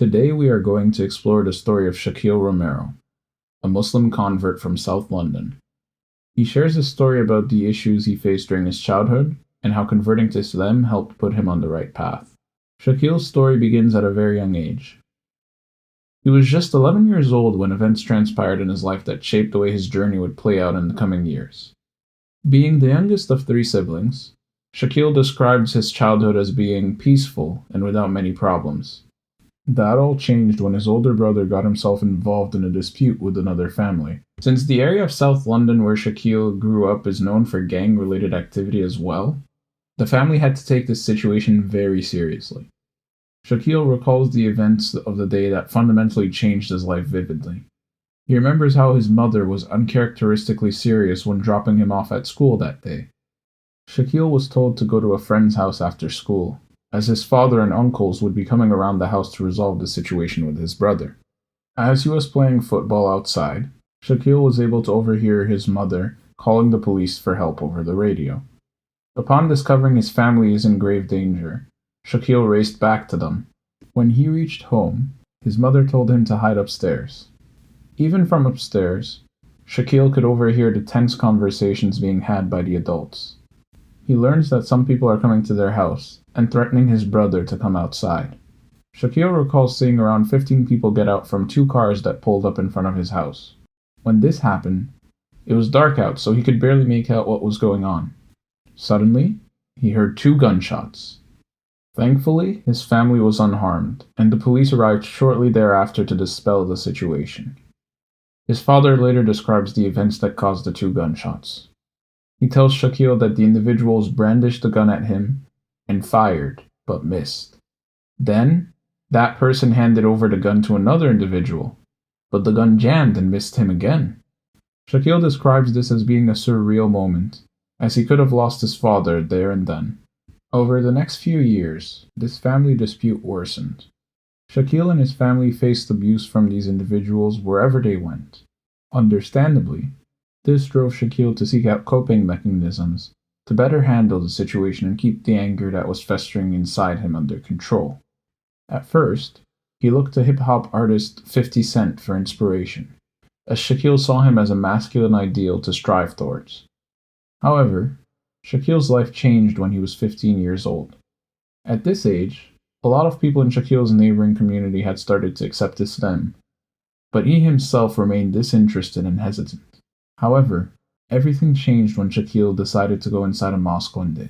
Today we are going to explore the story of Shaquille Romero, a Muslim convert from South London. He shares his story about the issues he faced during his childhood and how converting to Islam helped put him on the right path. Shaquille's story begins at a very young age. He was just 11 years old when events transpired in his life that shaped the way his journey would play out in the coming years. Being the youngest of three siblings, Shaquille describes his childhood as being peaceful and without many problems. That all changed when his older brother got himself involved in a dispute with another family. Since the area of South London where Shaquille grew up is known for gang-related activity as well, the family had to take this situation very seriously. Shaquille recalls the events of the day that fundamentally changed his life vividly. He remembers how his mother was uncharacteristically serious when dropping him off at school that day. Shaquille was told to go to a friend's house after school, as his father and uncles would be coming around the house to resolve the situation with his brother. As he was playing football outside, Shaquille was able to overhear his mother calling the police for help over the radio. Upon discovering his family is in grave danger, Shaquille raced back to them. When he reached home, his mother told him to hide upstairs. Even from upstairs, Shaquille could overhear the tense conversations being had by the adults. He learns that some people are coming to their house and threatening his brother to come outside. Shaquille recalls seeing around 15 people get out from two cars that pulled up in front of his house. When this happened, it was dark out, so he could barely make out what was going on. Suddenly, he heard 2 gunshots. Thankfully, his family was unharmed, and the police arrived shortly thereafter to dispel the situation. His father later describes the events that caused the 2 gunshots. He tells Shaquille that the individuals brandished the gun at him and fired, but missed. Then, that person handed over the gun to another individual, but the gun jammed and missed him again. Shaquille describes this as being a surreal moment, as he could have lost his father there and then. Over the next few years, this family dispute worsened. Shaquille and his family faced abuse from these individuals wherever they went. Understandably, this drove Shaquille to seek out coping mechanisms to better handle the situation and keep the anger that was festering inside him under control. At first, he looked to hip-hop artist 50 Cent for inspiration, as Shaquille saw him as a masculine ideal to strive towards. However, Shaquille's life changed when he was 15 years old. At this age, a lot of people in Shaquille's neighboring community had started to accept Islam, but he himself remained disinterested and hesitant. However, everything changed when Shaquille decided to go inside a mosque one day.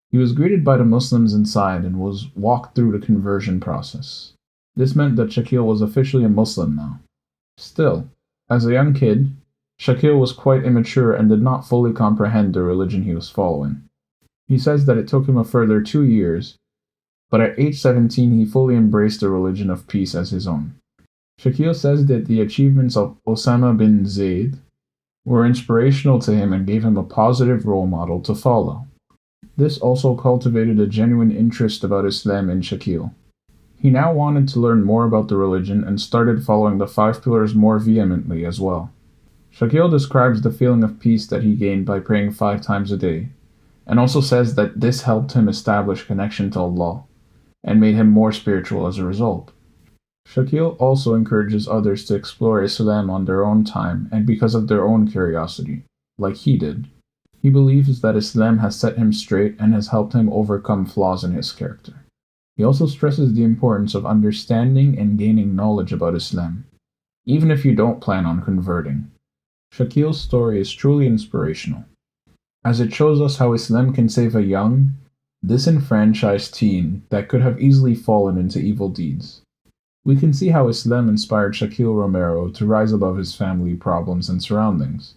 He was greeted by the Muslims inside and was walked through the conversion process. This meant that Shaquille was officially a Muslim now. Still, as a young kid, Shaquille was quite immature and did not fully comprehend the religion he was following. He says that it took him a further 2 years, but at age 17 he fully embraced the religion of peace as his own. Shaquille says that the achievements of Osama bin Zayd were inspirational to him and gave him a positive role model to follow. This also cultivated a genuine interest about Islam in Shaquille. He now wanted to learn more about the religion and started following the 5 pillars more vehemently as well. Shaquille describes the feeling of peace that he gained by praying 5 times a day, and also says that this helped him establish connection to Allah, and made him more spiritual as a result. Shaquille also encourages others to explore Islam on their own time and because of their own curiosity, like he did. He believes that Islam has set him straight and has helped him overcome flaws in his character. He also stresses the importance of understanding and gaining knowledge about Islam, even if you don't plan on converting. Shaquille's story is truly inspirational, as it shows us how Islam can save a young, disenfranchised teen that could have easily fallen into evil deeds. We can see how Islam inspired Shaquille Romero to rise above his family problems and surroundings,